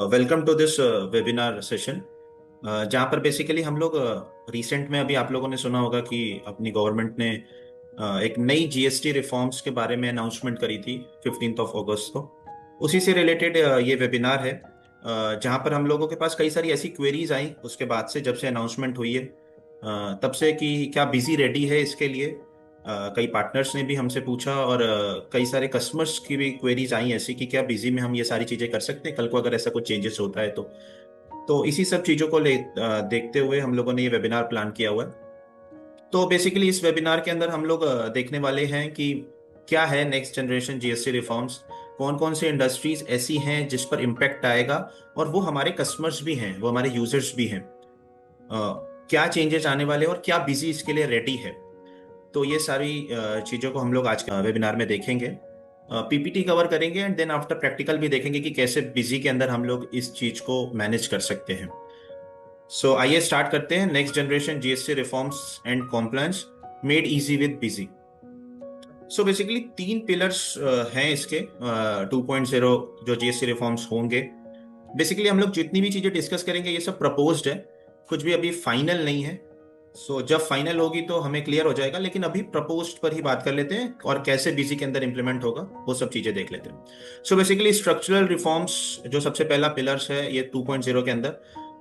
Welcome to this webinar session, जहाँ पर basically हम लोग रिसेंट में अभी आप लोगों ने सुना होगा कि अपनी गवर्नमेंट ने एक नई जीएसटी रिफॉर्म्स के बारे में अनाउंसमेंट करी थी 15 अगस्त को। उसी से रिलेटेड ये वेबिनार है, जहाँ पर हम लोगों के पास कई सारी ऐसी क्वेरीज आई उसके बाद से, जब से अनाउंसमेंट हुई है तब से, कि क्या बिजी रेडी है इसके लिए। कई पार्टनर्स ने भी हमसे पूछा और कई सारे कस्टमर्स की भी क्वेरीज आई ऐसी कि क्या बिजी में हम ये सारी चीजें कर सकते हैं कल को अगर ऐसा कुछ चेंजेस होता है तो इसी सब चीजों को देखते हुए हम लोगों ने ये वेबिनार प्लान किया हुआ है। तो बेसिकली इस वेबिनार के अंदर हम लोग देखने वाले हैं कि क्या है नेक्स्ट जनरेशन जीएसटी रिफॉर्म्स, कौन कौन से इंडस्ट्रीज ऐसी हैं जिस पर इम्पेक्ट आएगा, और वो हमारे कस्टमर्स भी हैं, वो हमारे यूजर्स भी हैं। क्या चेंजेस आने वाले हैं और क्या बिजी इसके लिए रेडी है। तो ये सारी चीज़ों को हम लोग आज के वेबिनार में देखेंगे। पीपीटी कवर करेंगे एंड देन आफ्टर प्रैक्टिकल भी देखेंगे कि कैसे बिजी के अंदर हम लोग इस चीज़ को मैनेज कर सकते हैं। सो आइए स्टार्ट करते हैं। Next generation GST reforms and compliance made easy with busy. So basically तीन पिलर्स हैं इसके 2.0 जो जीएसटी रिफॉर्म्स होंगे। बेसिकली हम लोग जितनी भी चीज़ें डिस्कस करेंगे ये सब प्रपोज्ड है, कुछ भी अभी फाइनल नहीं है। जब फाइनल होगी तो हमें क्लियर हो जाएगा, लेकिन अभी प्रपोज्ड पर ही बात कर लेते हैं और कैसे बीसी के अंदर इंप्लीमेंट होगा वो सब चीजें देख लेते हैं। बेसिकली स्ट्रक्चरल रिफॉर्म्स जो सबसे पहला पिलर्स है ये 2.0 के अंदर,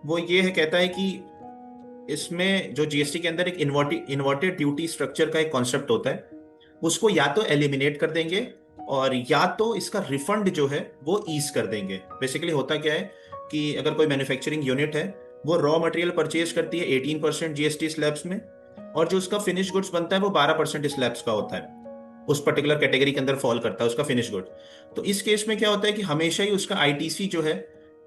वो ये है, कहता है कि इसमें जो जीएसटी के अंदर एक इन्वर्टेड ड्यूटी स्ट्रक्चर का एक कॉन्सेप्ट होता है, उसको या तो एलिमिनेट कर देंगे और या तो इसका रिफंड जो है वो ईज कर देंगे। बेसिकली होता क्या है कि अगर कोई मैन्युफैक्चरिंग यूनिट है, वो रॉ मटेरियल परचेज करती है 18% जीएसटी स्लैब्स में, और जो उसका फिनिश गुड्स बनता है वो 12% स्लैब्स का होता है, उस पर्टिकुलर कैटेगरी के अंदर फॉल करता है उसका फिनिश गुड। तो इस केस में क्या होता है कि हमेशा ही उसका आईटीसी जो है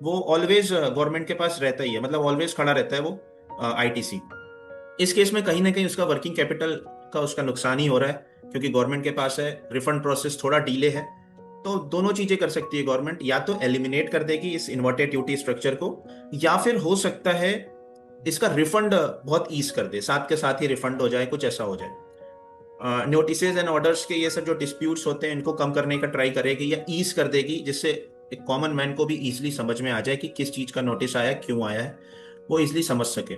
वो ऑलवेज गवर्नमेंट के पास रहता ही है, मतलब ऑलवेज खड़ा रहता है वो आईटीसी। इस केस में कहीं ना कहीं उसका वर्किंग कैपिटल का उसका नुकसान ही हो रहा है, क्योंकि गवर्नमेंट के पास है, रिफंड प्रोसेस थोड़ा डिले है। तो दोनों चीजें कर सकती है गवर्नमेंट, या तो एलिमिनेट कर देगी इस इन्वर्टेड ड्यूटी स्ट्रक्चर को, या फिर हो सकता है इसका रिफंड बहुत ईज कर दे, साथ के साथ ही रिफंड हो जाए, कुछ ऐसा हो जाए। नोटिसेज एंड ऑर्डर्स के ये सब जो डिस्प्यूट्स होते हैं इनको कम करने का ट्राई करेगी या ईज कर देगी, जिससे एक कॉमन मैन को भी इजीली समझ में आ जाए कि किस चीज का नोटिस आया, क्यों आया है, वो इजीली समझ सके।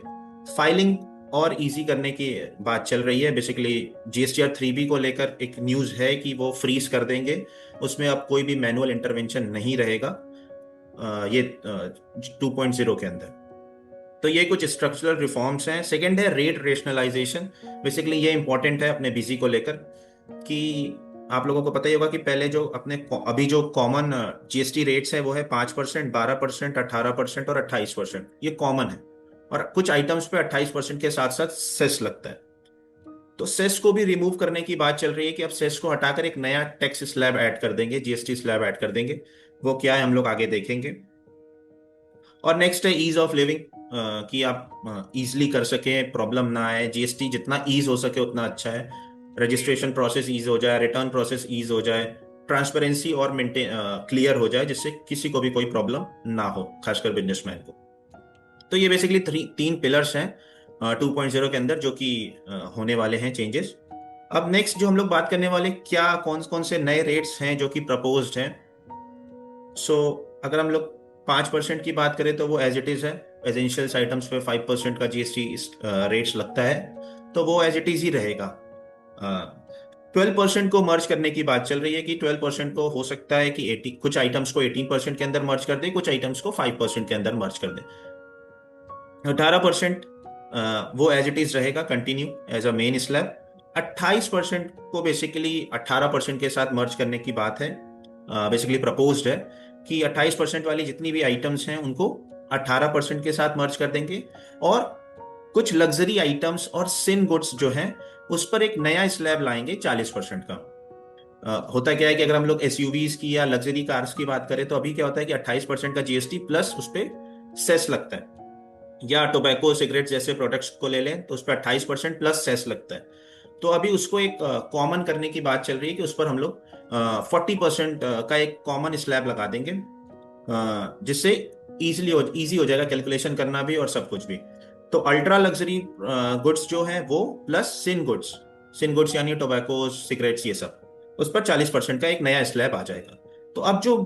फाइलिंग और इजी करने की बात चल रही है। बेसिकली जीएसटीआर 3B को लेकर एक न्यूज है कि वो फ्रीज कर देंगे, उसमें अब कोई भी मैनुअल इंटरवेंशन नहीं रहेगा ये 2.0 के अंदर। तो ये कुछ स्ट्रक्चरल रिफॉर्म्स हैं। सेकंड है रेट रेशनलाइजेशन। बेसिकली ये इंपॉर्टेंट है अपने बिजी को लेकर, कि आप लोगों को पता ही होगा कि पहले जो अपने अभी जो कॉमन जीएसटी रेट्स है वो है 5%, 12%, 18% और 28%, ये कॉमन है। और कुछ आइटम्स पे 28% के साथ साथ सेस लगता है। तो सेस को भी रिमूव करने की बात चल रही है कि अब सेस को हटाकर एक नया टैक्स स्लैब ऐड कर देंगे, जीएसटी स्लैब ऐड कर देंगे। वो क्या है हम लोग आगे देखेंगे। और नेक्स्ट है ईज ऑफ लिविंग, कि आप इजीली कर सकें, प्रॉब्लम ना आए, जीएसटी जितना ईज हो सके उतना अच्छा है। रजिस्ट्रेशन प्रोसेस ईज हो जाए, रिटर्न प्रोसेस ईज हो जाए, ट्रांसपेरेंसी और मेंटेन क्लियर हो जाए, जिससे किसी को भी कोई प्रॉब्लम ना हो, खासकर बिजनेसमैन को। तो ये बेसिकली तीन पिलर्स हैं 2.0 के अंदर जो कि होने वाले हैं चेंजेस। अब नेक्स्ट जो हम लोग बात करने वाले, क्या कौन कौन से नए रेट्स हैं जो कि प्रपोज्ड हैं। सो अगर हम लोग 5% की बात करें तो वो एज इट इज है। एसेंशियल्स आइटम्स पे 5% का जीएसटी रेट्स लगता है, तो वो एज इट इज ही रहेगा। 12% को मर्ज करने की बात चल रही है कि 12% को हो सकता है कि 80 कुछ आइटम्स को 18% के अंदर मर्ज कर दे, कुछ आइटम्स को 5% के अंदर मर्ज कर दे। 18% वो एज इट इज रहेगा, continue as a main slab. 28% को बेसिकली 18% के साथ मर्ज करने की बात है। बेसिकली प्रपोज्ड है कि 28% वाली जितनी भी आइटम्स हैं उनको 18% के साथ मर्ज कर देंगे, और कुछ लग्जरी आइटम्स और सिन गुड्स जो हैं उस पर एक नया स्लैब लाएंगे 40% का। होता क्या है कि अगर हम लोग एसयूवीज की या लग्जरी कार्स की बात करें तो अभी क्या होता है कि 28% का जीएसटी प्लस उस पर सेस लगता है, या टोबैको सिगरेट जैसे प्रोडक्ट्स को ले लें तो उस पर 28% प्लस सेस लगता है। तो अभी उसको एक कॉमन करने की बात चल रही है कि उस पर हम लोग 40% का एक कॉमन स्लैब लगा देंगे, जिससे इजी हो जाएगा कैलकुलेशन करना भी और सब कुछ भी। तो अल्ट्रा लग्जरी गुड्स जो है वो प्लस सिन गुड्स यानी टोबैको सिगरेट्स ये सब, उस पर 40% का एक नया स्लैब आ जाएगा। तो अब जो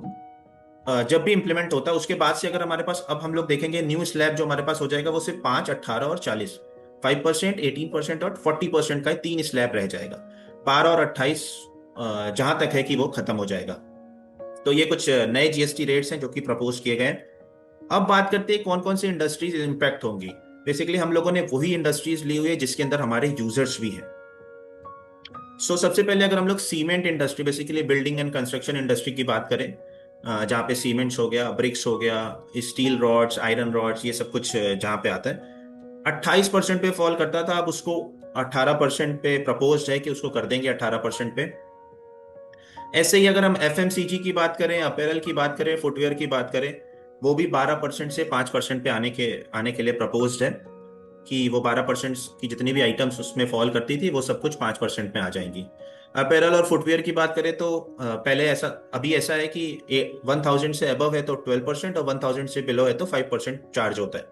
जब भी इम्प्लीमेंट होता है उसके बाद से अगर हमारे पास, अब हम लोग देखेंगे न्यू स्लैब जो हमारे पास हो जाएगा वो सिर्फ 5, 18 और 40, 5%, 18% और 40% का ही 3 स्लैब रह जाएगा। 12 और 28 जहां तक है कि वो खत्म हो जाएगा। तो ये कुछ नए जीएसटी रेट्स हैं जो कि प्रपोज किए गए हैं। अब बात करते हैं कौन कौन सी इंडस्ट्रीज इम्पैक्ट होंगी। बेसिकली हम लोगों ने वही इंडस्ट्रीज ली हुई है जिसके अंदर हमारे यूजर्स भी हैं। सबसे पहले अगर हम लोग cement industry, basically building and construction industry की बात करें, जहाँ पे सीमेंट्स हो गया, ब्रिक्स हो गया, स्टील रॉड्स, आयरन रॉड्स, ये सब कुछ जहाँ पे आता है, 28% पे फॉल करता था, अब उसको 18% पे प्रपोज है कि उसको कर देंगे 18% पे। ऐसे ही अगर हम एफएमसीजी की बात करें, अपैरल की बात करें, फुटवेयर की बात करें, वो भी 12% से 5% पे आने के लिए प्रपोज्ड है कि वो 12% की जितनी भी आइटम्स उसमें फॉल करती थी वो सब कुछ 5% में आ जाएंगी। अपैरल और फुटवेयर की बात करें तो पहले ऐसा, अभी ऐसा है कि 1000 से अबव है तो 12% और 1000 से बिलो है तो 5% चार्ज होता है।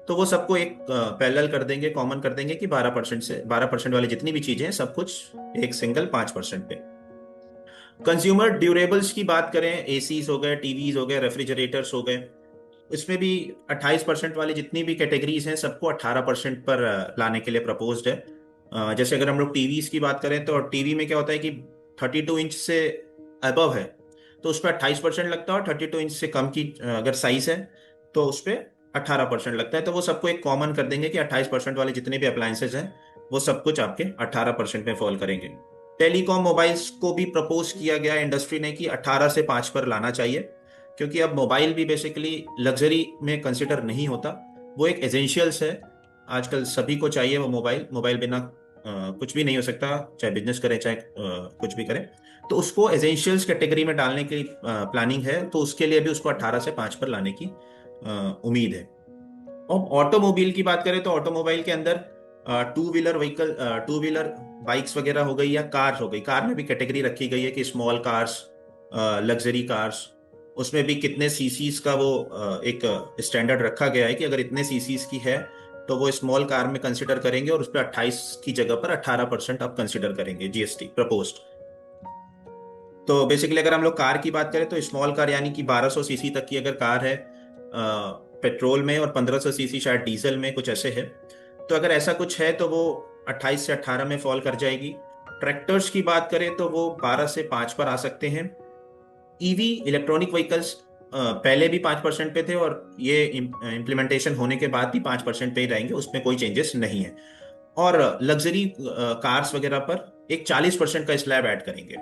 तो वो सबको एक पैरेलल कर देंगे, कॉमन कर देंगे कि 12% वाली जितनी भी चीजें हैं सब कुछ एक सिंगल 5% पे। कंज्यूमर ड्यूरेबल्स की बात करें, एसीज हो गए, टीवीज हो गए, रेफ्रिजरेटर्स हो गए, इसमें भी 28% वाली जितनी भी कैटेगरीज हैं सबको 18% पर लाने के लिए प्रपोज्ड है। जैसे अगर हम लोग टीवीज की बात करें तो टीवी में क्या होता है कि 32 इंच से अबव है तो उस पर 28% लगता है, और 32 इंच से कम की अगर साइज है तो उस पर 18% लगता है। तो वो सबको एक कॉमन कर देंगे कि 28% वाले जितने भी अप्लायंसेज हैं वो सब कुछ आपके 18% में फॉल करेंगे। टेलीकॉम मोबाइल्स को भी प्रपोज किया गया इंडस्ट्री ने कि 18 से 5 पर लाना चाहिए, क्योंकि अब मोबाइल भी बेसिकली लग्जरी में कंसिडर नहीं होता, वो एक एसेंशियल्स है। आजकल सभी को चाहिए वो मोबाइल, मोबाइल बिना कुछ भी नहीं हो सकता, चाहे बिजनेस करें चाहे कुछ भी करें। तो उसको एसेंशियल्स कैटेगरी में डालने की प्लानिंग है, तो उसके लिए भी उसको 18 से 5 पर लाने की उम्मीद है। और ऑटोमोबाइल की बात करें तो ऑटोमोबाइल के अंदर टू व्हीलर बाइक्स वगैरह हो गई या कार हो गई, कार में भी कैटेगरी रखी गई है कि स्मॉल कार्स, लग्जरी कार्स, उसमें भी कितने सीसीज का वो एक स्टैंडर्ड रखा गया है कि अगर इतने सीसीज की है तो वो स्मॉल कार में कंसिडर करेंगे, और उस पर 28 की जगह पर 18% अब कंसिडर करेंगे जीएसटी प्रपोज्ड। तो बेसिकली अगर हम लोग कार की बात करें तो स्मॉल कार यानी कि 1200 सीसी तक की अगर कार है पेट्रोल में, और 1500 सीसी शायद डीजल में, कुछ ऐसे है, तो अगर ऐसा कुछ है तो वो 28 से 18 में फॉल कर जाएगी। ट्रैक्टर्स की बात करें तो वो 12 से 5 पर आ सकते हैं। ईवी इलेक्ट्रॉनिक व्हीकल्स पहले भी 5% पे थे, और ये इम्प्लीमेंटेशन होने के बाद भी 5% पे ही रहेंगे, उसमें कोई चेंजेस नहीं है। और लग्जरी कार्स वगैरह पर एक 40% का स्लैब ऐड करेंगे।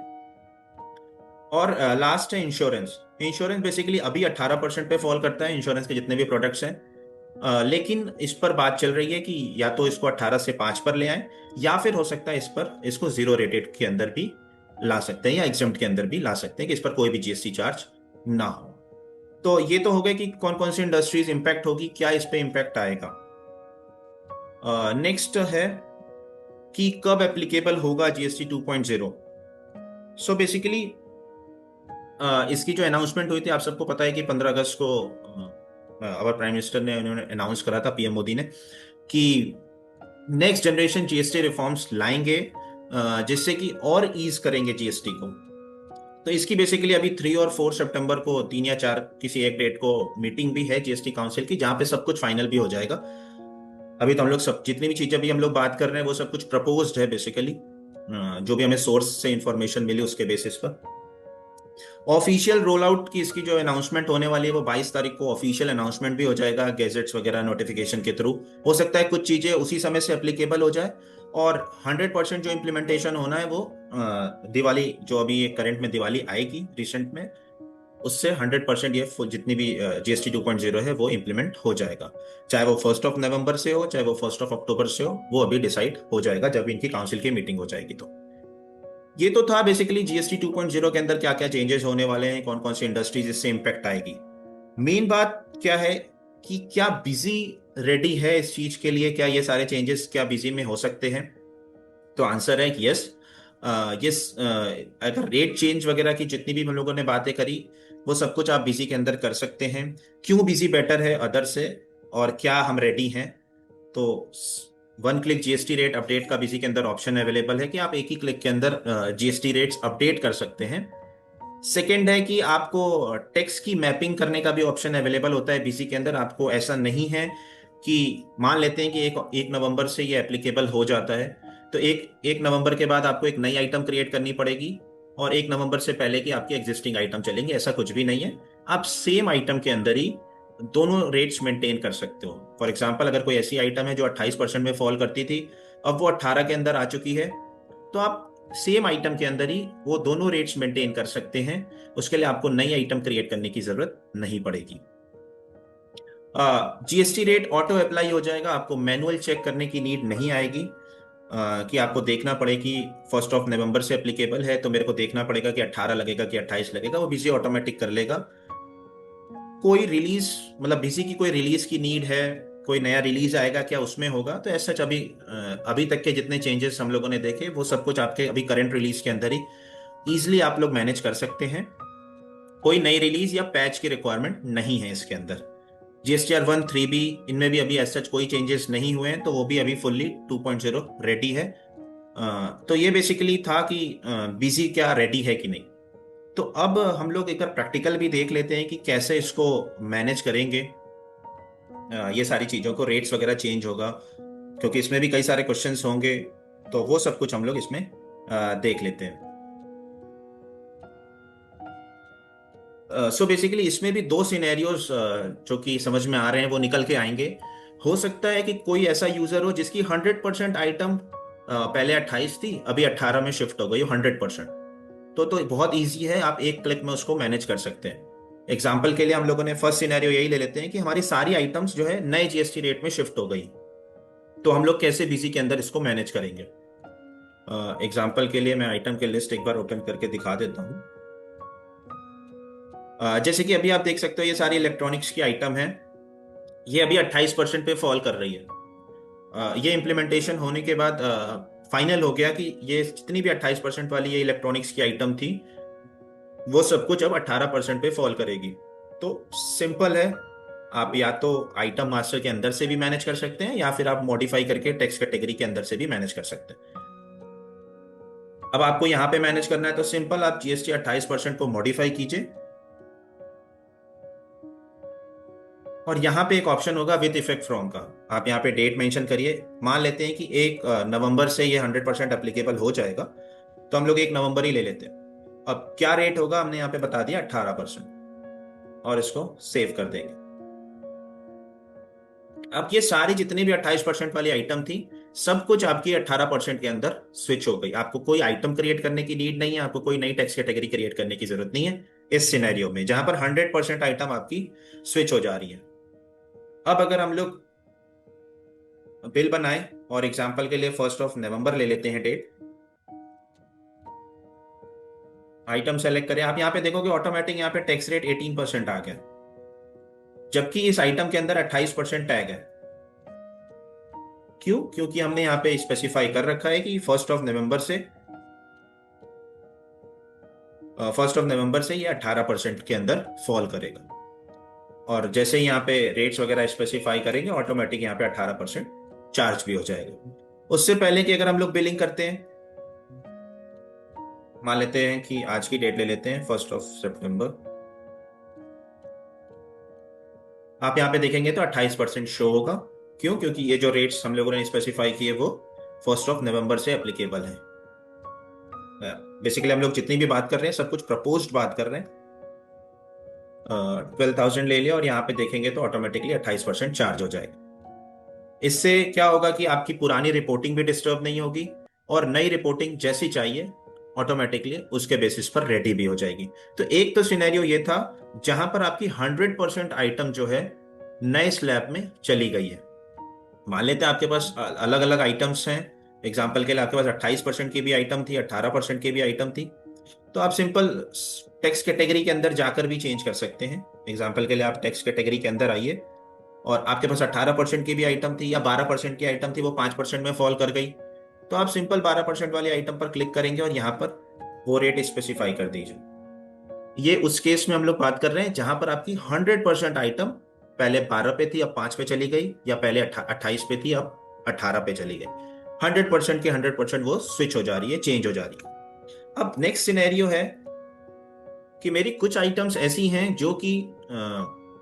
और लास्ट है इंश्योरेंस। इंश्योरेंस बेसिकली अभी 18% पे फॉल करता है, इंश्योरेंस के जितने भी प्रोडक्ट्स हैं। लेकिन इस पर बात चल रही है कि या तो इसको 18 से 5 पर ले आए, या फिर हो सकता है इसको जीरो रेटेड के अंदर भी ला सकते हैं, या एग्जम्प्ट के अंदर भी ला सकते हैं कि इस पर कोई भी जीएसटी चार्ज ना हो। तो ये तो हो गए कि कौन कौन सी इंडस्ट्रीज इंपैक्ट होगी, क्या इस पे इंपैक्ट आएगा। नेक्स्ट है कि कब एप्लीकेबल होगा जीएसटी 2.0। बेसिकली इसकी जो अनाउंसमेंट हुई थी, आप सबको पता है कि 15 अगस्त को अवर प्राइम मिनिस्टर ने, उन्होंने अनाउंस करा था, पीएम मोदी ने, कि नेक्स्ट जनरेशन जीएसटी रिफॉर्म्स लाएंगे जिससे कि और ईज करेंगे जीएसटी को। तो इसकी बेसिकली अभी 3 और 4 सितंबर को, 3 या 4 किसी एक डेट को मीटिंग भी है जीएसटी काउंसिल की, जहां पे सब कुछ फाइनल भी हो जाएगा। अभी तो हम लोग सब जितनी भी चीजें भी हम लोग बात कर रहे हैं वो सब कुछ प्रपोज्ड है बेसिकली, जो भी हमें सोर्स से इंफॉर्मेशन मिली उसके बेसिस पर। ऑफिशियल रोल आउट की इसकी जो अनाउंसमेंट होने वाली है वो 22 तारीख को ऑफिशियल अनाउंसमेंट भी हो जाएगा, गैजेट्स वगैरह नोटिफिकेशन के थ्रू। हो सकता है कुछ चीजें उसी समय से एप्लीकेबल हो जाए, और 100% जो इम्प्लीमेंटेशन होना है वो दिवाली, जो अभी करंट में दिवाली आएगी रिसेंट में, उससे 100% ये जितनी भी जीएसटी 2.0 है वो इम्प्लीमेंट हो जाएगा। चाहे वो 1 नवंबर से हो, चाहे वो 1 अक्टूबर से हो, वो अभी डिसाइड हो जाएगा जब इनकी काउंसिल की मीटिंग हो जाएगी। तो ये तो था बेसिकली जीएसटी 2.0 के अंदर क्या क्या चेंजेस होने वाले हैं, कौन कौन सी इंडस्ट्रीज इससे इम्पैक्ट आएगी। मेन बात क्या है कि क्या बिजी रेडी है इस चीज के लिए, क्या ये सारे चेंजेस क्या बिजी में हो सकते हैं। तो आंसर है कि यस। यस, अगर रेट चेंज वगैरह की जितनी भी हम लोगों ने बातें करी वो सब कुछ आप बिजी के अंदर कर सकते हैं। क्यों बिजी बेटर है अदर से, और क्या हम रेडी हैं। तो 1 क्लिक जीएसटी रेट अपडेट का भी इसी के अंदर ऑप्शन अवेलेबल है कि आप एक ही क्लिक के अंदर जीएसटी रेट्स अपडेट कर सकते हैं। सेकेंड है कि आपको टेक्स्ट की मैपिंग करने का भी ऑप्शन अवेलेबल होता है बीसी के अंदर। आपको ऐसा नहीं है कि मान लेते हैं कि एक नवंबर से ये एप्लीकेबल हो जाता है, तो एक एक नवंबर के बाद आपको एक नई आइटम क्रिएट करनी पड़ेगी, और एक नवंबर से पहले की आपकी एग्जिस्टिंग आइटम चलेंगे, ऐसा कुछ भी नहीं है। आप सेम आइटम के अंदर ही दोनों रेट्स मेंटेन कर सकते हो। फॉर एग्जाम्पल, अगर कोई ऐसी आइटम है जो 28% में फॉल करती थी, अब वो 18 के अंदर आ चुकी है, तो आप सेम आइटम के अंदर ही वो दोनों रेट्स मेंटेन कर सकते हैं। उसके लिए आपको नई आइटम क्रिएट करने की जरूरत नहीं पड़ेगी। जीएसटी रेट ऑटो अप्लाई हो जाएगा, आपको मैनुअल चेक करने की नीड नहीं आएगी। कि आपको देखना पड़े कि 1 नवंबर से एप्लीकेबल है, तो मेरे को देखना पड़ेगा कि 18 लगेगा कि 28 लगेगा। वो बीसी ऑटोमेटिक कर लेगा। कोई रिलीज, मतलब बीसी की कोई रिलीज की नीड है, कोई नया रिलीज आएगा क्या उसमें होगा, तो ऐसा अभी तक के जितने चेंजेस हम लोगों ने देखे वो सब कुछ आपके अभी करंट रिलीज के अंदर ही इजीली आप लोग मैनेज कर सकते हैं। कोई नई रिलीज या पैच की रिक्वायरमेंट नहीं है इसके अंदर। GSTR 1 3B, इनमें भी अभी ऐसा कोई चेंजेस नहीं हुए हैं, तो वो भी अभी फुल्ली 2.0 रेडी है। तो ये बेसिकली था कि बीसी क्या रेडी है कि नहीं। तो अब हम लोग एक बार प्रैक्टिकल भी देख लेते हैं कि कैसे इसको मैनेज करेंगे। ये सारी चीज़ों को, रेट्स वगैरह चेंज होगा, क्योंकि इसमें भी कई सारे क्वेश्चंस होंगे, तो वो सब कुछ हम लोग इसमें देख लेते हैं। सो बेसिकली इसमें भी दो सिनेरियोज जो कि समझ में आ रहे हैं वो निकल के आएंगे। हो सकता है कि कोई ऐसा यूजर हो जिसकी 100% आइटम पहले 28 थी, अभी 18 में शिफ्ट हो गई हो 100%। तो बहुत इजी है, आप एक क्लिक में उसको मैनेज कर सकते हैं। एग्जाम्पल के लिए हम लोगों ने फर्स्ट सिनेरियो यही ले लेते हैं कि हमारी सारी आइटम्स जो है नए जीएसटी रेट में शिफ्ट हो गई, तो हम लोग कैसे बीसी के अंदर इसको मैनेज करेंगे। एग्जाम्पल के लिए मैं आइटम के लिस्ट एक बार ओपन करके दिखा देता हूँ। जैसे कि अभी आप देख सकते हो ये सारी इलेक्ट्रॉनिक्स की आइटम है, ये अभी 28% पे फॉल कर रही है। ये इम्प्लीमेंटेशन होने के बाद फाइनल हो गया कि ये जितनी भी 28% वाली ये इलेक्ट्रॉनिक्स की आइटम थी, वो सब कुछ अब 18% पे फॉल करेगी। तो सिंपल है, आप या तो आइटम मास्टर के अंदर से भी मैनेज कर सकते हैं, या फिर आप मॉडिफाई करके टेक्स्ट कैटेगरी के अंदर से भी मैनेज कर सकते हैं। अब आपको यहाँ पे मैनेज करना है तो सिंपल, आप जीएसटी 28% को मॉडिफाई कीजिए, और यहाँ पे एक ऑप्शन होगा विद इफेक्ट फ्रॉम का। आप यहाँ पे डेट मेंशन करिए। मान लेते हैं कि 1 नवंबर से ये 100% एप्लीकेबल हो जाएगा, तो हम लोग 1 नवंबर ही ले लेते हैं। अब क्या रेट होगा हमने यहाँ पे बता दिया, 18%, और इसको सेव कर देंगे। अब ये सारी जितनी भी 28% वाली आइटम थी, सब कुछ आपकी 18% के अंदर स्विच हो गई। आपको कोई आइटम क्रिएट करने की नीड नहीं है, आपको कोई नई टेक्स्ट कैटेगरी क्रिएट करने की जरूरत नहीं है इस सिनेरियो में, जहां पर 100% आइटम आपकी स्विच हो जा रही है। अब अगर हम लोग बिल बनाए और एग्जाम्पल के लिए 1 नवंबर ले लेते हैं डेट, आइटम सेलेक्ट करें, आप यहाँ पे देखोगे ऑटोमेटिक यहाँ पे टैक्स रेट 18% आ गया, जबकि इस आइटम के अंदर 28% टैग है। क्यों? क्योंकि हमने यहाँ पे स्पेसिफाई कर रखा है कि 1 नवंबर से ये 18% के अंदर फॉल करेगा। और जैसे ही यहाँ पे रेट्स वगैरह स्पेसिफाई करेंगे, ऑटोमेटिक यहाँ पे 18% चार्ज भी हो जाएगा। उससे पहले कि अगर हम लोग बिलिंग करते हैं, मान लेते हैं कि आज की डेट ले लेते हैं 1 सितंबर, आप यहाँ पे देखेंगे तो 28% शो होगा। क्यों? क्योंकि ये जो रेट्स हम लोगों ने स्पेसिफाई किए वो 1 नवंबर से एप्लीकेबल है। बेसिकली हम लोग जितनी भी बात कर रहे हैं सब कुछ प्रपोज्ड बात कर रहे हैं। 12,000 ले लिया और यहाँ पे देखेंगे तो ऑटोमेटिकली 28% चार्ज हो जाएगा। इससे क्या होगा कि आपकी पुरानी रिपोर्टिंग भी डिस्टर्ब नहीं होगी, और नई रिपोर्टिंग जैसी चाहिए ऑटोमेटिकली उसके बेसिस पर रेडी भी हो जाएगी। तो एक तो सिनेरियो ये था जहां पर आपकी 100% आइटम जो है नए स्लैब में चली गई है। मान लेते हैं आपके पास अलग अलग आइटम्स हैं। एग्जाम्पल के लिए आपके पास 28% की भी आइटम थी, 18% की भी आइटम थी, तो आप सिंपल टेक्स्ट कैटेगरी के अंदर जाकर भी चेंज कर सकते हैं। एग्जाम्पल के लिए आप टेक्स्ट कैटेगरी के अंदर आइए, और आपके पास 18% की भी आइटम थी या 12% की आइटम थी, वो 5% में फॉल कर गई, तो आप सिंपल 12% वाली आइटम पर क्लिक करेंगे और यहाँ पर वो रेट स्पेसिफाई कर दीजिए। ये उस केस में हम लोग बात कर रहे हैं जहां पर आपकी 100% आइटम पहले 12 पे थी अब 5 पे चली गई, या पहले 28 पे थी अब 18 पे चली गई। 100% के 100% वो स्विच हो जा रही है, चेंज हो जा रही है। अब नेक्स्ट सिनेरियो है कि मेरी कुछ आइटम्स ऐसी हैं जो कि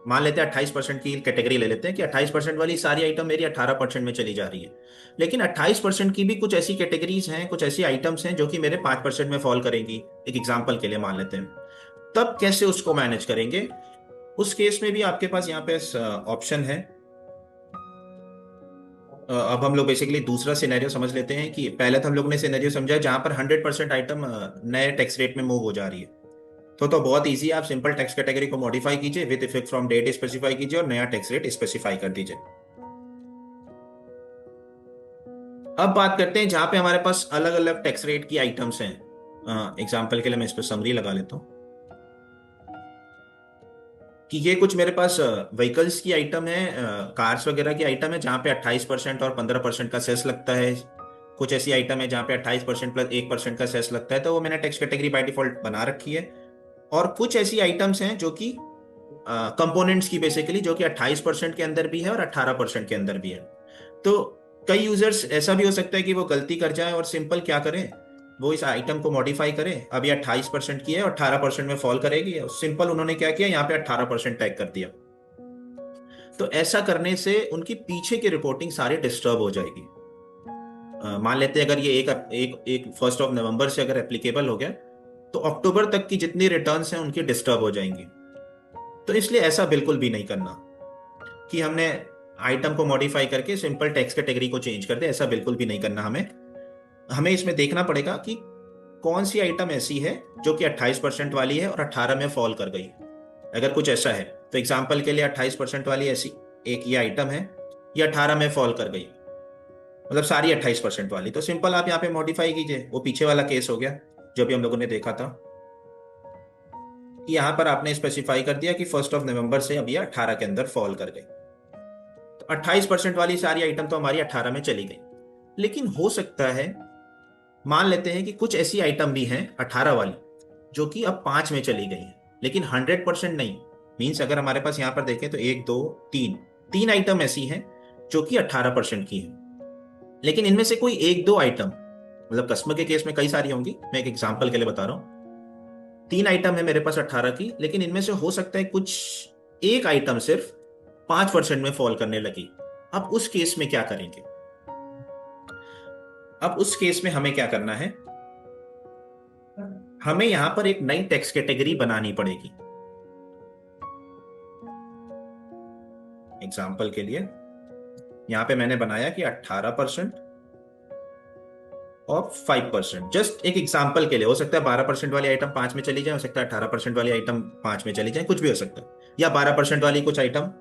मान लेते हैं 28% की कैटेगरी ले लेते हैं कि 28% वाली सारी आइटम मेरी 18% में चली जा रही है। लेकिन 28% की भी कुछ ऐसी कैटेगरीज हैं, कुछ ऐसी आइटम्स हैं जो कि मेरे 5% में फॉल करेंगी, एक एग्जाम्पल के लिए मान लेते हैं। तब कैसे उसको मैनेज करेंगे? उस केस में भी आपके पास यहाँ पे ऑप्शन है। अब हम लोग बेसिकली दूसरा सिनेरियो समझ लेते हैं कि पहले तो हम लोग ने सिनेरियो समझा जहां पर 100% आइटम नए टैक्स रेट में मूव हो जा रही है। तो बहुत इजी है, आप सिंपल टैक्स कैटेगरी को मॉडिफाई कीजिए, with effect from date specify कीजिए और नया टैक्स रेट स्पेसिफाई कर दीजिए। अब बात करते हैं जहां पे हमारे पास अलग अलग टैक्स रेट की आइटम्स हैं। एग्जाम्पल के लिए मैं इस पर समरी लगा लेता हूँ कि ये कुछ मेरे पास व्हीकल्स की आइटम है, कार्स वगैरह की आइटम है जहाँ पे 28% और 15% का सेस लगता है। कुछ ऐसी आइटम है जहाँ पे 28% प्लस 1% का सेस लगता है, तो वो मैंने टैक्स कैटेगरी बाय डिफॉल्ट बना रखी है। और कुछ ऐसी आइटम्स हैं जो कि कंपोनेंट्स की बेसिकली, जो कि 28% के अंदर भी है और 18% के अंदर भी है। तो कई यूजर्स ऐसा भी हो सकता है कि वो गलती कर जाए और सिंपल क्या करें, वो इस आइटम को मॉडिफाई करें। अब ये 28% की है और 18% में फॉल करेगी, सिंपल उन्होंने क्या किया, यहाँ पे 18% टैग कर दिया। तो ऐसा करने से उनकी पीछे की रिपोर्टिंग सारी डिस्टर्ब हो जाएगी। मान लेते हैं अगर ये एक एक एक 1 नवंबर से अगर एप्लीकेबल हो गया, तो अक्टूबर तक की जितनी रिटर्न्स हैं उनकी डिस्टर्ब हो जाएंगी। तो इसलिए ऐसा बिल्कुल भी नहीं करना कि हमने आइटम को मॉडिफाई करके सिंपल टैक्स कैटेगरी को चेंज कर दे, ऐसा बिल्कुल भी नहीं करना। हमें हमें इसमें देखना पड़ेगा कि कौन सी आइटम ऐसी है जो कि 28% वाली है और 18 में फॉल कर गई। अगर कुछ ऐसा है तो एग्जाम्पल के लिए 28% वाली ऐसी एक ये आइटम है, ये 18 में फॉल कर गई, मतलब सारी 28% वाली, तो सिंपल आप यहाँ पे मॉडिफाई कीजिए। वो पीछे वाला केस हो गया जो भी हम लोगों ने देखा था कि यहाँ पर आपने स्पेसिफाई कर दिया कि 1 नवंबर से अब ये 18 के अंदर फॉल कर गई। तो 28% वाली सारी आइटम तो हमारी 18 में चली गई। लेकिन हो सकता है, मान लेते हैं कि कुछ ऐसी आइटम भी हैं 18 वाली जो कि अब 5 में चली गई है, लेकिन 100% नहीं। मीन्स अगर हमारे पास यहाँ पर देखें तो एक दो तीन तीन आइटम ऐसी हैं जो कि 18% की है। लेकिन इनमें से कोई एक दो आइटम, मतलब कस्टमर के केस में कई सारी होंगी, मैं एक एग्जांपल के लिए बता रहा हूँ। 3 आइटम है मेरे पास 18 की, लेकिन इनमें से हो सकता है कुछ एक आइटम सिर्फ 5% में फॉल करने लगी। अब उस केस में क्या करेंगे? अब उस केस में हमें क्या करना है, हमें यहां पर एक नई टैक्स कैटेगरी बनानी पड़ेगी। एग्जाम्पल के लिए यहां पे मैंने बनाया कि 18% और 5%, जस्ट एक एग्जाम्पल के लिए। हो सकता है 12% वाली आइटम 5 में चली जाए, हो सकता है 18% वाली आइटम 5 में चली जाए, कुछ भी हो सकता है, या 12% वाली कुछ आइटम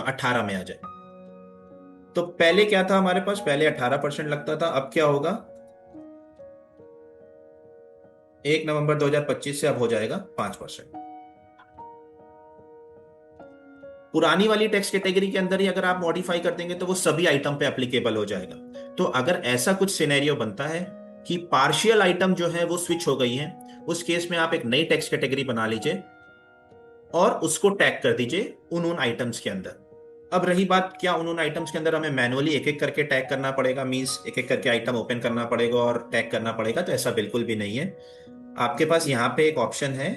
18 में आ जाए। तो पहले क्या था हमारे पास, पहले 18% लगता था, अब क्या होगा, 1 नवंबर 2025 से अब हो जाएगा 5%। पुरानी वाली टैक्स कैटेगरी के अंदर ही अगर आप मॉडिफाई कर देंगे तो वो सभी आइटम पे एप्लीकेबल हो जाएगा। तो अगर ऐसा कुछ सिनेरियो बनता है कि पार्शियल आइटम जो है वो स्विच हो गई है, उस केस में आप एक नई टैक्स कैटेगरी बना लीजिए और उसको टैग कर दीजिए उन आइटम्स के अंदर। अब रही बात, क्या उन आइटम्स के अंदर हमें मैनुअली एक एक करके टैग करना पड़ेगा, मींस एक एक करके आइटम ओपन करना पड़ेगा और टैग करना पड़ेगा? तो ऐसा बिल्कुल भी नहीं है। आपके पास यहाँ पे एक ऑप्शन है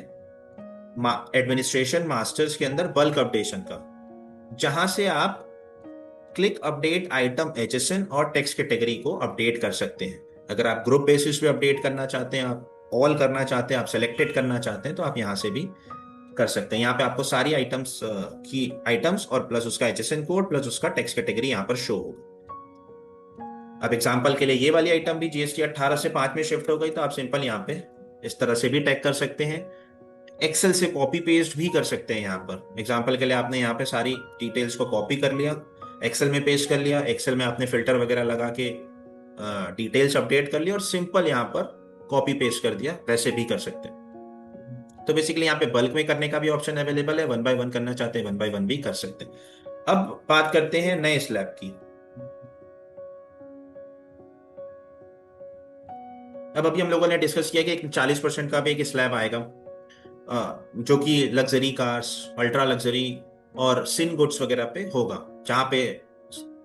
एडमिनिस्ट्रेशन मास्टर्स के अंदर बल्क अपडेशन का, जहां से आप क्लिक अपडेट आइटम एचएसएन और टेक्स्ट कैटेगरी को अपडेट कर सकते हैं। अगर आप ग्रुप बेसिस पे अपडेट करना चाहते हैं, आप ऑल करना चाहते हैं, आप सेलेक्टेड करना चाहते हैं, तो आप यहां से भी कर सकते हैं। यहाँ पे आपको सारी आइटम्स की आइटम्स और प्लस उसका एचएसएन कोड प्लस उसका टेक्स्ट कैटेगरी यहाँ पर शो होगा। अब एग्जांपल के लिए ये वाली आइटम भी जीएसटी 18 से 5 में शिफ्ट हो गई, तो आप सिंपल यहाँ पे इस तरह से भी टैग कर सकते हैं। एक्सेल से कॉपी पेस्ट भी कर सकते हैं। यहाँ पर एग्जांपल के लिए आपने यहाँ पे सारी डिटेल्स को कॉपी कर लिया, एक्सेल में पेस्ट कर लिया, एक्सेल में आपने फिल्टर वगैरह लगा के डिटेल्स अपडेट कर लिया और सिंपल यहाँ पर कॉपी पेस्ट कर दिया, वैसे भी कर सकते हैं। तो बेसिकली यहाँ पे बल्क में करने का भी ऑप्शन अवेलेबल है, 1 बाय 1 करना चाहते हैं 1 बाय 1 भी कर सकते हैं। अब बात करते हैं नए स्लैब की। अब अभी हम लोगों ने डिस्कस किया कि एक 40% का भी एक स्लैब आएगा, जो कि लग्जरी कार्स, अल्ट्रा लग्जरी और सिन गुड्स वगैरह पे होगा, जहां पे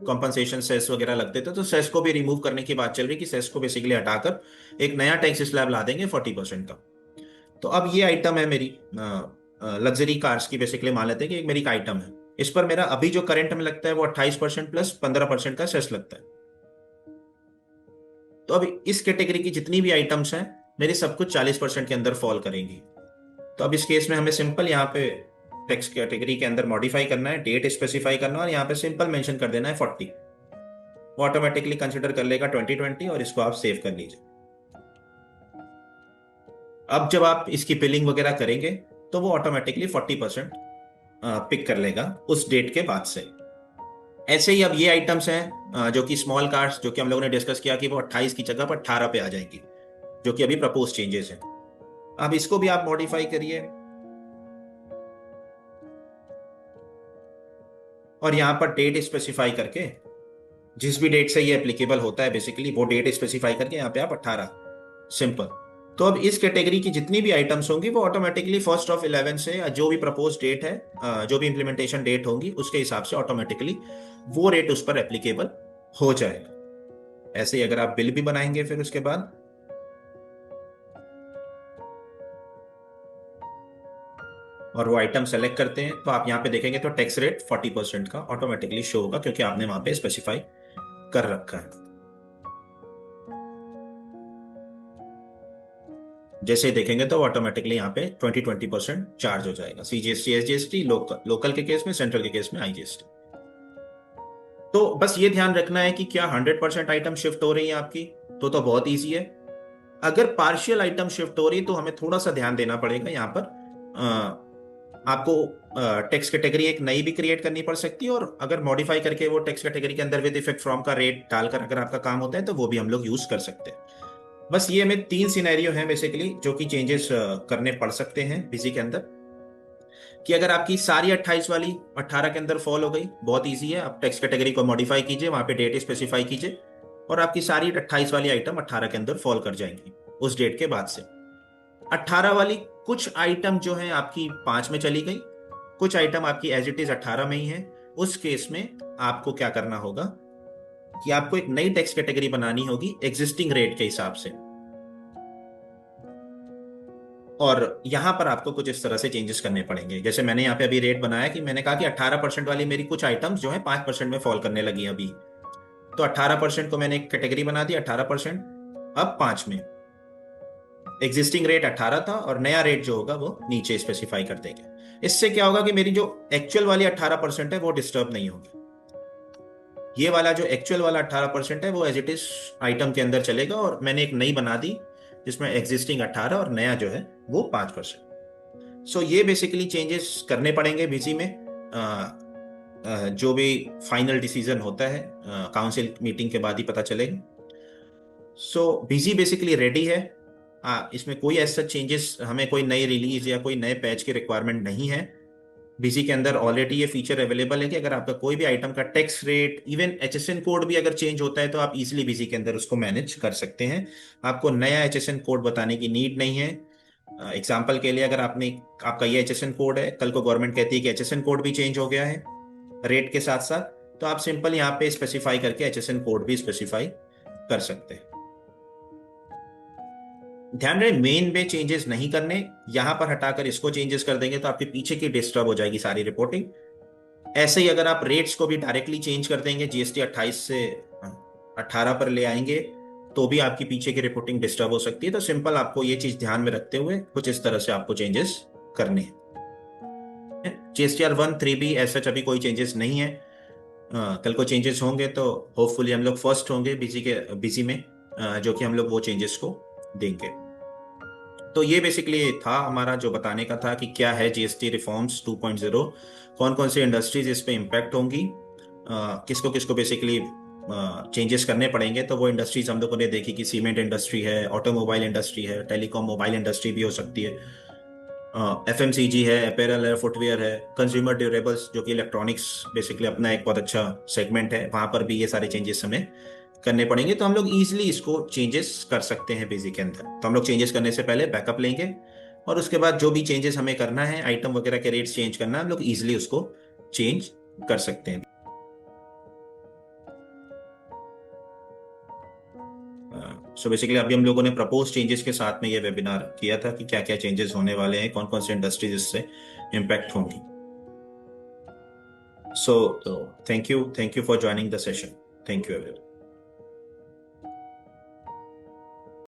कॉम्पनसेशन सेस वगैरह लगते थे। तो सेस को भी रिमूव करने की बात चल रही है कि सेस को बेसिकली हटाकर एक नया टैक्स स्लैब ला देंगे 40% का। तो अब ये आइटम है मेरी लग्जरी कार्स की, बेसिकली मान लेते हैं कि एक मेरी आइटम है। इस पर मेरा अभी जो करंट में लगता है वो 28% प्लस 15% का सेस लगता है। तो अब इस कैटेगरी की जितनी भी आइटम्स हैं मेरी सब कुछ 40% के अंदर फॉल करेंगी। तो अब इस केस में हमें सिंपल यहाँ पे टैक्स कैटेगरी के अंदर मॉडिफाई करना है, डेट स्पेसिफाई करना है और यहाँ पे सिंपल मेंशन कर देना है 40। वो ऑटोमेटिकली कंसिडर कर लेगा 2020 और इसको आप सेव कर लीजिए। अब जब आप इसकी बिलिंग वगैरह करेंगे तो वो ऑटोमेटिकली 40% पिक कर लेगा उस डेट के बाद से। ऐसे ही अब ये आइटम्स हैं जो कि स्मॉल कार्स, जो कि हम लोगों ने डिस्कस किया कि वो 28 की जगह पर 18 पे आ जाएंगी, जो कि अभी प्रपोज चेंजेस हैं। अब इसको भी आप मॉडिफाई करिए और यहाँ पर डेट स्पेसिफाई करके, जिस भी डेट से ये एप्लीकेबल होता है बेसिकली वो डेट स्पेसिफाई करके यहाँ पे आप 18, सिंपल। तो अब इस कैटेगरी की जितनी भी आइटम्स होंगी वो ऑटोमेटिकली 1 of 11 से, या जो भी प्रपोज डेट है, जो भी इंप्लीमेंटेशन डेट होंगी उसके हिसाब से ऑटोमेटिकली वो रेट उस पर एप्लीकेबल हो जाएगा। ऐसे ही अगर आप बिल भी बनाएंगे फिर उसके बाद, और वो आइटम सेलेक्ट करते हैं, तो आप यहाँ पे देखेंगे तो टैक्स रेट 40% का ऑटोमेटिकली शो होगा, क्योंकि आपने वहां पे स्पेसिफाई कर रखा है। जैसे ही देखेंगे तो ऑटोमेटिकली यहाँ पे 20% चार्ज हो जाएगा, CGST SGST, लोकल लोकल के केस में, सेंट्रल के केस में IGST। तो बस ये ध्यान रखना है कि क्या 100% आइटम शिफ्ट हो रही है आपकी, तो बहुत ईजी है। अगर पार्शियल आइटम शिफ्ट हो रही है तो हमें थोड़ा सा ध्यान देना पड़ेगा। यहाँ पर आपको टेक्स्ट कैटेगरी एक नई भी क्रिएट करनी पड़ सकती है, और अगर मॉडिफाई करके वो टेक्स्ट कैटेगरी के अंदर विद इफेक्ट फ्रॉम का रेट डालकर अगर आपका काम होता है तो वो भी हम लोग यूज कर सकते हैं। बस ये हमें 3 सिनेरियो हैं बेसिकली जो कि चेंजेस करने पड़ सकते हैं बिजी के अंदर। कि अगर आपकी सारी 28 वाली 18 के अंदर फॉल हो गई, बहुत ईजी है, आप टेक्स्ट कैटेगरी को मॉडिफाई कीजिए, वहां पे डेट स्पेसिफाई कीजिए और आपकी सारी 28 वाली आइटम 18 के अंदर फॉल कर जाएंगी उस डेट के बाद से। 18 वाली कुछ आइटम जो है आपकी 5 में चली गई, कुछ आइटम आपकी एज इट इज 18 में ही है। उस केस में आपको क्या करना होगा कि आपको एक नई टैक्स कैटेगरी बनानी होगी एग्जिस्टिंग रेट के हिसाब से, और यहां पर आपको कुछ इस तरह से चेंजेस करने पड़ेंगे। जैसे मैंने यहाँ पे अभी रेट बनाया कि मैंने कहा कि 18% वाली मेरी कुछ आइटम्स जो है 5% में फॉल करने लगी अभी, तो 18% को मैंने एक कैटेगरी बना दी 18%, अब 5 में। एग्जिस्टिंग रेट 18 था और नया रेट जो होगा वो नीचे स्पेसिफाई कर देंगे। इससे क्या होगा कि मेरी जो एक्चुअल वाली 18% है वो डिस्टर्ब नहीं होगी। ये वाला जो एक्चुअल वाला 18% है वो एज इट इज आइटम के अंदर चलेगा, और मैंने एक नई बना दी जिसमें एग्जिस्टिंग 18 और नया जो है वो 5%। सो ये बेसिकली चेंजेस करने पड़ेंगे बीसी में। जो भी फाइनल डिसीजन होता है काउंसिल मीटिंग के बाद ही पता चलेगा। सो बीसी बेसिकली रेडी है। इसमें कोई ऐसा चेंजेस, हमें कोई नई रिलीज या कोई नए पैच की रिक्वायरमेंट नहीं है। बीसी के अंदर ऑलरेडी ये फीचर अवेलेबल है कि अगर आपका कोई भी आइटम का tax rate, even HSN code भी अगर चेंज होता है तो आप इजीली बीसी के अंदर उसको मैनेज कर सकते हैं। आपको नया HSN कोड बताने की नीड नहीं है। एग्जाम्पल के लिए, अगर आपने, आपका ये HSN कोड है, कल को गवर्नमेंट कहती है कि HSN कोड भी चेंज हो गया है रेट के साथ साथ, तो आप सिंपल यहाँ पे स्पेसिफाई करके HSN कोड भी स्पेसिफाई कर सकते हैं। ध्यान रहे मेन में चेंजेस नहीं करने, यहां पर हटाकर इसको चेंजेस कर देंगे तो आपके पीछे की डिस्टर्ब हो जाएगी सारी रिपोर्टिंग। ऐसे ही अगर आप रेट्स को भी डायरेक्टली चेंज कर देंगे, GST 28 से 18 पर ले आएंगे, तो भी आपकी पीछे की रिपोर्टिंग डिस्टर्ब हो सकती है। तो सिंपल आपको ये चीज ध्यान में रखते हुए कुछ इस तरह से आपको चेंजेस करने हैं। GSTR 1 3 भी ऐसा अभी कोई चेंजेस नहीं है। कल को चेंजेस होंगे तो होपफुली हम लोग फर्स्ट होंगे बीसी में, जो कि हम लोग वो चेंजेस को देंगे। तो ये बेसिकली था हमारा जो बताने का था कि क्या है GST रिफॉर्म्स 2.0, कौन कौन सी इंडस्ट्रीज इस पे इम्पैक्ट होंगी, किसको किसको बेसिकली चेंजेस करने पड़ेंगे। तो वो इंडस्ट्रीज हम लोगों ने देखी कि सीमेंट इंडस्ट्री है, ऑटोमोबाइल इंडस्ट्री है, टेलीकॉम मोबाइल इंडस्ट्री भी हो सकती है, FMCG है, अपेरल है, फुटवेयर है, कंज्यूमर ड्यूरेबल्स जो कि इलेक्ट्रॉनिक्स बेसिकली अपना एक बहुत अच्छा सेगमेंट है, वहां पर भी ये सारे चेंजेस हमें करने पड़ेंगे। तो हम लोग इजीली इसको चेंजेस कर सकते हैं बेसिक के अंदर। तो हम लोग चेंजेस करने से पहले बैकअप लेंगे और उसके बाद जो भी चेंजेस हमें करना है, आइटम वगैरह के रेट्स चेंज करना है, हम लोग इजीली उसको चेंज कर सकते हैं। सो बेसिकली अभी हम लोगों ने प्रपोज चेंजेस के साथ में ये वेबिनार किया था कि क्या क्या चेंजेस होने वाले हैं, कौन कौन सी इंडस्ट्रीज इससे इम्पैक्ट होंगी। So thank you for joining the session. Thank you everyone.